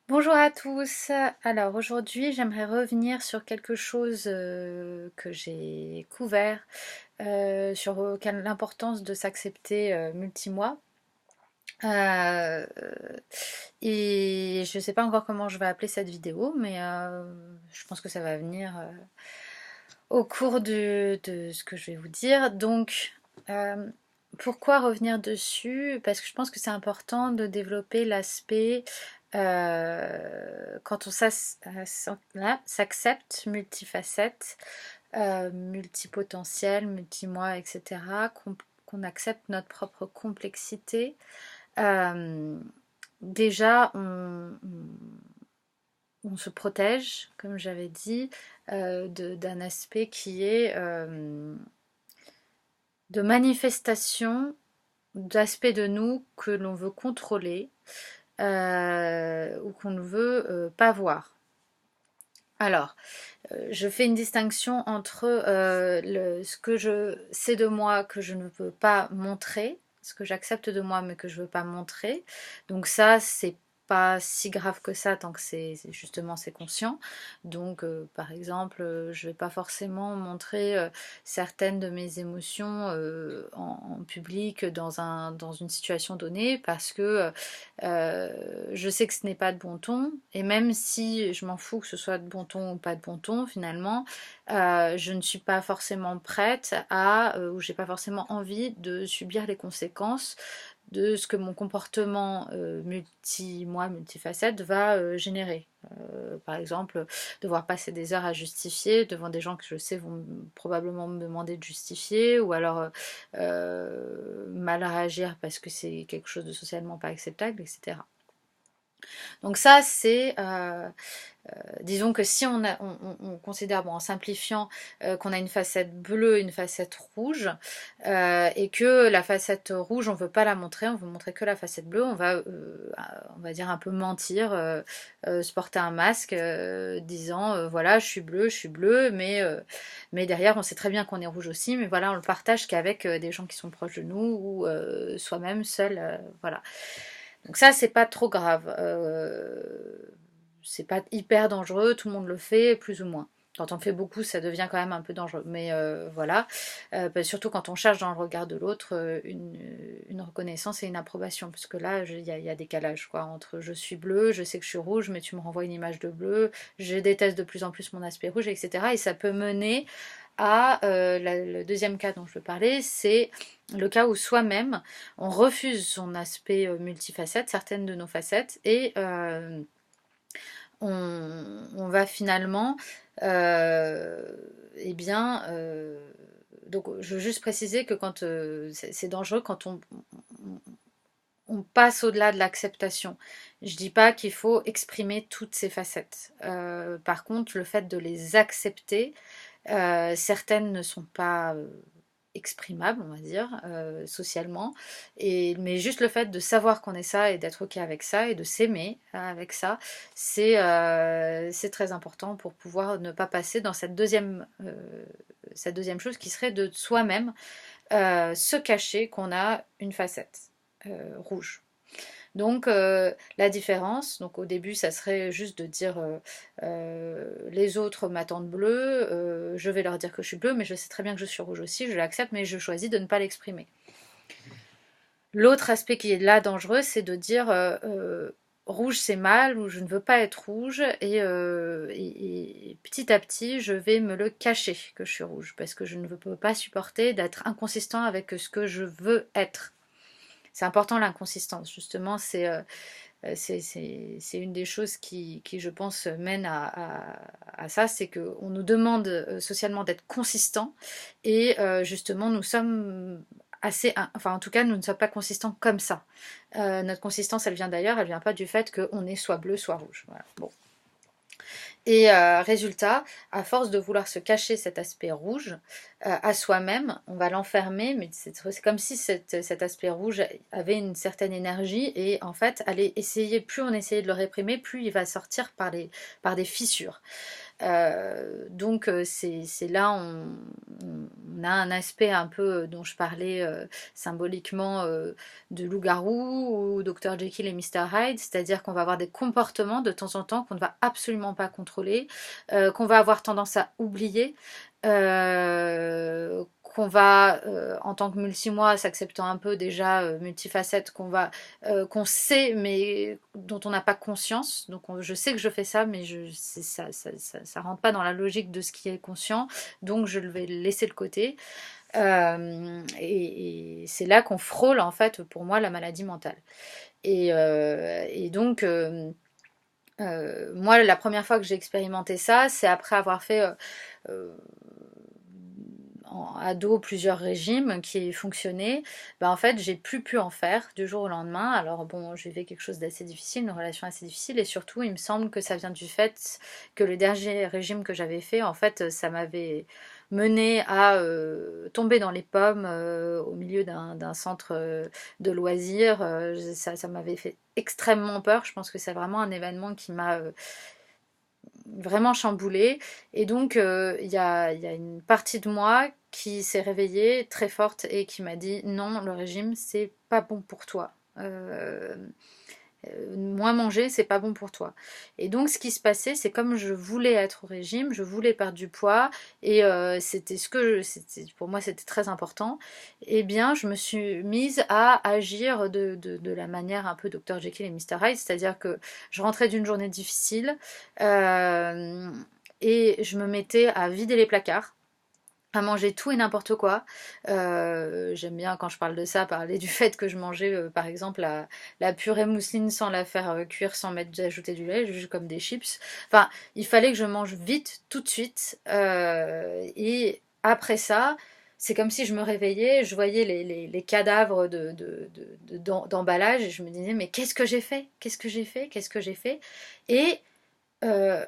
Bonjour à tous. Alors aujourd'hui, j'aimerais revenir sur quelque chose que j'ai couvert, sur l'importance de s'accepter multimois. Euh, et je ne sais pas encore comment je vais appeler cette vidéo, mais je pense que ça va venir au cours de ce que je vais vous dire. Donc, euh, pourquoi revenir dessus? Parce que je pense que c'est important de développer l'aspect quand on s'accepte multifacette, multipotentiel, multimois, etc., qu'on accepte notre propre complexité. Euh, déjà, on se protège, comme j'avais dit, d'un aspect qui est de manifestation d'aspects de nous que l'on veut contrôler ou qu'on ne veut pas voir. Alors, je fais une distinction entre ce que je sais de moi que je ne peux pas montrer, ce que j'accepte de moi mais que je ne veux pas montrer. Donc ça, c'est pas si grave que ça tant que justement c'est conscient. Donc par exemple, je vais pas forcément montrer certaines de mes émotions en public dans une situation donnée parce que je sais que ce n'est pas de bon ton, et même si je m'en fous que ce soit de bon ton ou pas de bon ton, finalement, je ne suis pas forcément prête ou j'ai pas forcément envie de subir les conséquences de ce que mon comportement multifacette va générer. Par exemple, devoir passer des heures à justifier devant des gens que je sais vont probablement me demander de justifier, ou alors mal réagir parce que c'est quelque chose de socialement pas acceptable, etc. Donc ça, c'est disons que si on considère, bon, en simplifiant, qu'on a une facette bleue et une facette rouge, et que la facette rouge, on ne veut pas la montrer, on veut montrer que la facette bleue, on va dire un peu mentir, se porter un masque, disant, voilà, je suis bleu, mais derrière, on sait très bien qu'on est rouge aussi, mais voilà, on le partage qu'avec des gens qui sont proches de nous, ou soi-même, seul, voilà. Donc ça, c'est pas trop grave. C'est pas hyper dangereux, tout le monde le fait, plus ou moins. Quand on le fait beaucoup, ça devient quand même un peu dangereux. Mais voilà, surtout quand on cherche dans le regard de l'autre une reconnaissance et une approbation. Parce que là, il y a décalage quoi, entre je suis bleu, je sais que je suis rouge, mais tu me renvoies une image de bleu, je déteste de plus en plus mon aspect rouge, etc. Et ça peut mener à le deuxième cas dont je veux parler, c'est le cas où soi-même, on refuse son aspect multifacette, certaines de nos facettes, et on va finalement, eh bien, donc je veux juste préciser que quand c'est dangereux quand on passe au-delà de l'acceptation. Je dis pas qu'il faut exprimer toutes ces facettes. Par contre, le fait de les accepter, certaines ne sont pas exprimable, on va dire, socialement. Mais juste le fait de savoir qu'on est ça et d'être ok avec ça et de s'aimer avec ça, c'est très important pour pouvoir ne pas passer dans cette deuxième chose qui serait de soi-même se cacher qu'on a une facette rouge. Donc la différence, donc au début ça serait juste de dire les autres m'attendent bleu, je vais leur dire que je suis bleu, mais je sais très bien que je suis rouge aussi, je l'accepte, mais je choisis de ne pas l'exprimer. L'autre aspect qui est là dangereux, c'est de dire rouge c'est mal, ou je ne veux pas être rouge, et petit à petit je vais me le cacher que je suis rouge, parce que je ne peux pas supporter d'être inconsistant avec ce que je veux être. C'est important l'inconsistance, justement, c'est une des choses qui, je pense, mène à ça, c'est qu'on nous demande socialement d'être consistant, et justement, nous sommes assez, enfin en tout cas, nous ne sommes pas consistants comme ça. Notre consistance, elle vient d'ailleurs, elle vient pas du fait qu'on est soit bleu, soit rouge. Voilà. Bon. Et résultat, à force de vouloir se cacher cet aspect rouge à soi-même, on va l'enfermer, mais c'est comme si cet aspect rouge avait une certaine énergie, et en fait, plus on essayait de le réprimer, plus il va sortir par des fissures. Donc c'est là on a un aspect un peu dont je parlais symboliquement de loup-garou ou Dr Jekyll et Mr Hyde, c'est-à-dire qu'on va avoir des comportements de temps en temps qu'on ne va absolument pas contrôler, qu'on va avoir tendance à oublier, qu'on va, en tant que multimois, s'acceptant un peu déjà multifacette, qu'on sait mais dont on n'a pas conscience. Donc je sais que je fais ça, mais ça rentre pas dans la logique de ce qui est conscient, donc je vais le laisser de côté. Et c'est là qu'on frôle en fait pour moi la maladie mentale. Et donc moi la première fois que j'ai expérimenté ça, c'est après avoir fait euh, en ado plusieurs régimes qui fonctionnaient. Ben en fait j'ai plus pu en faire du jour au lendemain. Alors bon, j'ai fait quelque chose d'assez difficile, une relation assez difficile, et surtout il me semble que ça vient du fait que le dernier régime que j'avais fait, en fait ça m'avait mené à tomber dans les pommes au milieu d'un centre de loisirs. Ça m'avait fait extrêmement peur. Je pense que c'est vraiment un événement qui m'a vraiment chamboulée. Et donc, y a une partie de moi qui s'est réveillée très forte et qui m'a dit non, le régime, c'est pas bon pour toi. Moins manger, c'est pas bon pour toi. Et donc, ce qui se passait, c'est comme je voulais être au régime, je voulais perdre du poids, et pour moi, c'était très important. Eh bien, je me suis mise à agir de la manière un peu Dr Jekyll et Mr Hyde, c'est-à-dire que je rentrais d'une journée difficile euh, et je me mettais à vider les placards, à manger tout et n'importe quoi. J'aime bien quand je parle de ça, parler du fait que je mangeais par exemple la purée mousseline sans la faire cuire, sans mettre ajouter du lait, juste comme des chips. Enfin, il fallait que je mange vite, tout de suite. Et après ça, c'est comme si je me réveillais, je voyais les cadavres d'emballage, et je me disais mais qu'est-ce que j'ai fait? Qu'est-ce que j'ai fait? Qu'est-ce que j'ai fait? Et euh,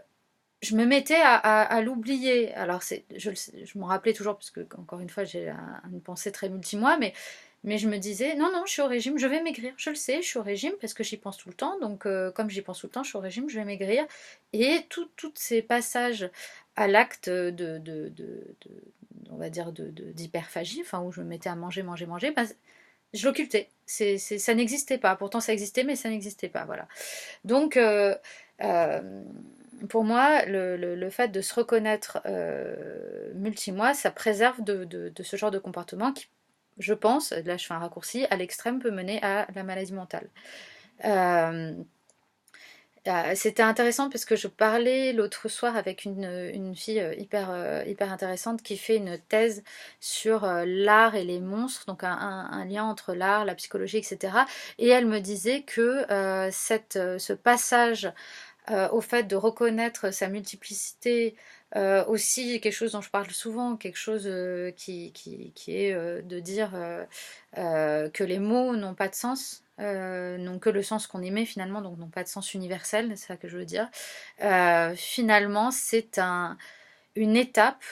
je me mettais à l'oublier. Alors, je m'en rappelais toujours, parce que, encore une fois, j'ai une pensée très multimois, mais je me disais, non, non, je suis au régime, je vais maigrir. Je le sais, je suis au régime parce que j'y pense tout le temps. Donc, comme j'y pense tout le temps, je suis au régime, je vais maigrir. Et tous ces passages à l'acte on va dire, d'hyperphagie, enfin, où je me mettais à manger, manger, manger, bah, je l'occultais. Ça n'existait pas. Pourtant, ça existait, mais ça n'existait pas. Voilà. Donc, euh, pour moi, le fait de se reconnaître multimois, ça préserve de ce genre de comportement qui, je pense, là je fais un raccourci, à l'extrême peut mener à la maladie mentale. Euh, C'était intéressant parce que je parlais l'autre soir avec une fille hyper intéressante qui fait une thèse sur l'art et les monstres, donc un lien entre l'art, la psychologie, etc. Et elle me disait que ce passage au fait de reconnaître sa multiplicité, aussi quelque chose dont je parle souvent, quelque chose qui est de dire que les mots n'ont pas de sens, n'ont que le sens qu'on aimait finalement, donc n'ont pas de sens universel, c'est ça que je veux dire. Finalement, c'est une étape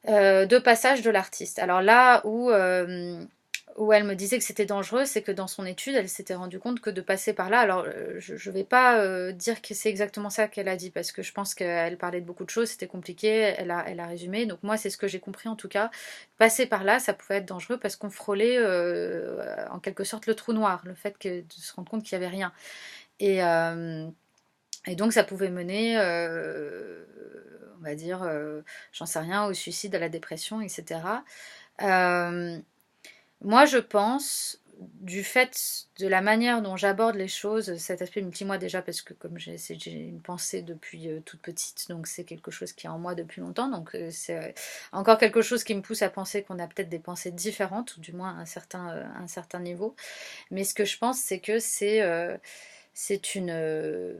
de passage de l'artiste. Alors là où elle me disait que c'était dangereux, c'est que dans son étude, elle s'était rendue compte que de passer par là, alors je ne vais pas dire que c'est exactement ça qu'elle a dit, parce que je pense qu'elle parlait de beaucoup de choses, c'était compliqué, elle a résumé, donc moi c'est ce que j'ai compris en tout cas. Passer par là, ça pouvait être dangereux parce qu'on frôlait en quelque sorte le trou noir, le fait de se rendre compte qu'il n'y avait rien. Et, euh, et donc ça pouvait mener, on va dire, j'en sais rien, au suicide, à la dépression, etc. Euh, Moi, je pense, du fait de la manière dont j'aborde les choses, cet aspect multi-moi déjà, parce que comme j'ai une pensée depuis toute petite, donc c'est quelque chose qui est en moi depuis longtemps, donc c'est encore quelque chose qui me pousse à penser qu'on a peut-être des pensées différentes, ou du moins à un certain niveau. Mais ce que je pense, c'est que c'est une...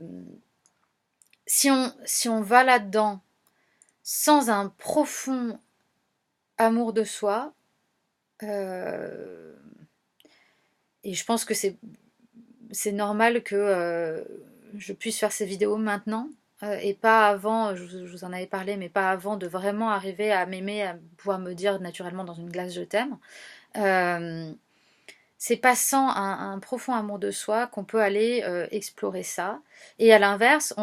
si on va là-dedans sans un profond amour de soi, euh, et je pense que c'est normal que je puisse faire ces vidéos maintenant et pas avant, je vous en avais parlé, mais pas avant de vraiment arriver à m'aimer, à pouvoir me dire naturellement dans une glace je t'aime. Euh, c'est pas sans un profond amour de soi qu'on peut aller explorer ça. Et à l'inverse,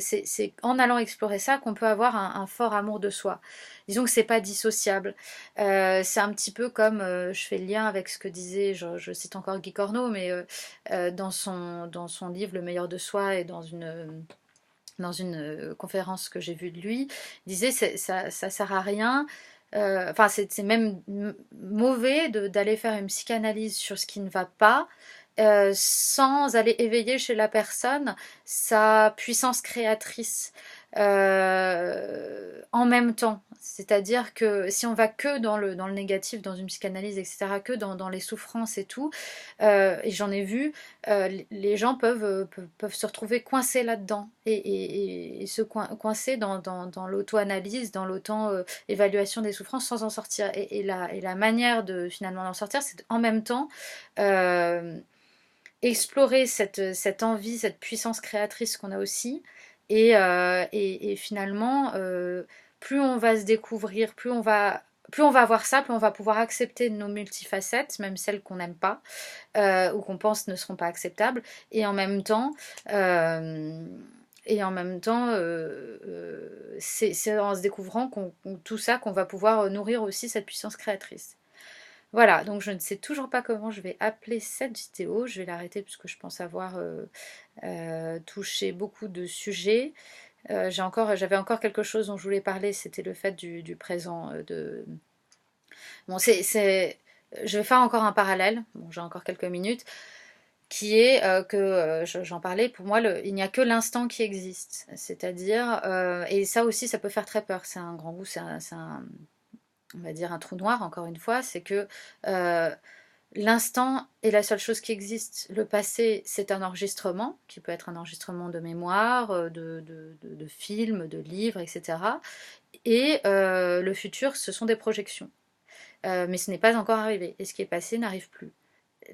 c'est en allant explorer ça qu'on peut avoir un fort amour de soi. Disons que c'est pas dissociable. C'est un petit peu comme, je fais le lien avec ce que disait, je cite encore Guy Corneau, mais dans son livre Le meilleur de soi et dans une conférence que j'ai vue de lui, il disait ça sert à rien. Enfin, c'est même mauvais d'aller faire une psychanalyse sur ce qui ne va pas sans aller éveiller chez la personne sa puissance créatrice en même temps. C'est-à-dire que si on va que dans le négatif, dans une psychanalyse, etc., que dans les souffrances et tout, et j'en ai vu, les gens peuvent se retrouver coincés là-dedans et se coincer dans l'auto-analyse, dans l'auto-évaluation des souffrances sans en sortir. Et la manière de finalement d'en sortir, c'est en même temps explorer cette envie, cette puissance créatrice qu'on a aussi. Et finalement, plus on va se découvrir, plus on va voir ça, plus on va pouvoir accepter nos multifacettes, même celles qu'on n'aime pas ou qu'on pense ne seront pas acceptables. Et en même temps, euh, c'est en se découvrant tout ça qu'on va pouvoir nourrir aussi cette puissance créatrice. Voilà, donc je ne sais toujours pas comment je vais appeler cette vidéo. Je vais l'arrêter puisque je pense avoir touché beaucoup de sujets. J'avais encore quelque chose dont je voulais parler, c'était le fait du présent. Bon, je vais faire encore un parallèle. Bon, j'ai encore quelques minutes qui est que j'en parlais, pour moi, il n'y a que l'instant qui existe. C'est-à-dire, et ça aussi, ça peut faire très peur. C'est un grand goût, on va dire un trou noir, encore une fois, c'est que l'instant est la seule chose qui existe. Le passé, c'est un enregistrement, qui peut être un enregistrement de mémoire, de films, de livres, etc. Et le futur, ce sont des projections. Mais ce n'est pas encore arrivé. Et ce qui est passé n'arrive plus.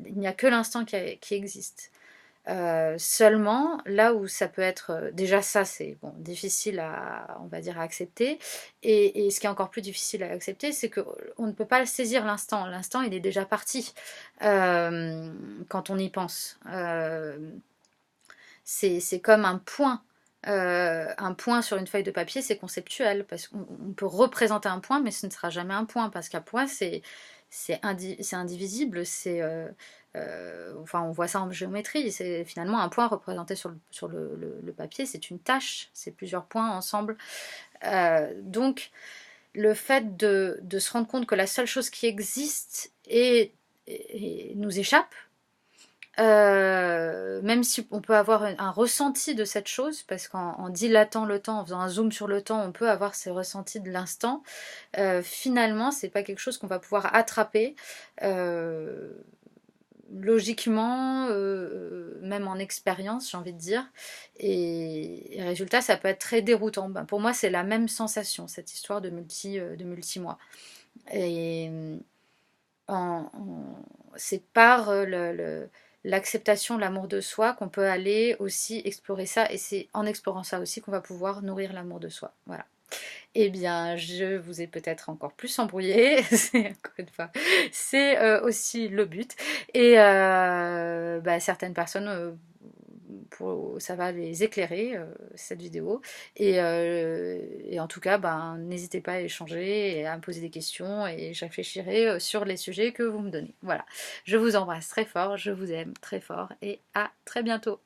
Il n'y a que l'instant qui existe. Seulement, là où ça peut être déjà ça, c'est bon, difficile on va dire, à accepter. Et ce qui est encore plus difficile à accepter, c'est que on ne peut pas saisir l'instant. L'instant, il est déjà parti quand on y pense. C'est comme un point. Un point sur une feuille de papier, c'est conceptuel parce qu'on peut représenter un point, mais ce ne sera jamais un point parce qu'un point, c'est indivisible, enfin, on voit ça en géométrie, c'est finalement un point représenté sur le papier, c'est une tâche, c'est plusieurs points ensemble. Donc, le fait de se rendre compte que la seule chose qui existe nous échappe, même si on peut avoir un ressenti de cette chose, parce qu'en dilatant le temps, en faisant un zoom sur le temps, on peut avoir ces ressentis de l'instant. Finalement, c'est pas quelque chose qu'on va pouvoir attraper logiquement, même en expérience, j'ai envie de dire. Et résultat, ça peut être très déroutant. Ben, pour moi, c'est la même sensation, cette histoire de multi-moi. Et c'est par l'acceptation, l'amour de soi qu'on peut aller aussi explorer ça. Et c'est en explorant ça aussi qu'on va pouvoir nourrir l'amour de soi. Voilà. Eh bien, je vous ai peut-être encore plus embrouillé, c'est encore une fois, c'est aussi le but. Et bah, certaines personnes, ça va les éclairer, cette vidéo. Et en tout cas, ben, n'hésitez pas à échanger et à me poser des questions et je réfléchirai sur les sujets que vous me donnez. Voilà, je vous embrasse très fort, je vous aime très fort et à très bientôt.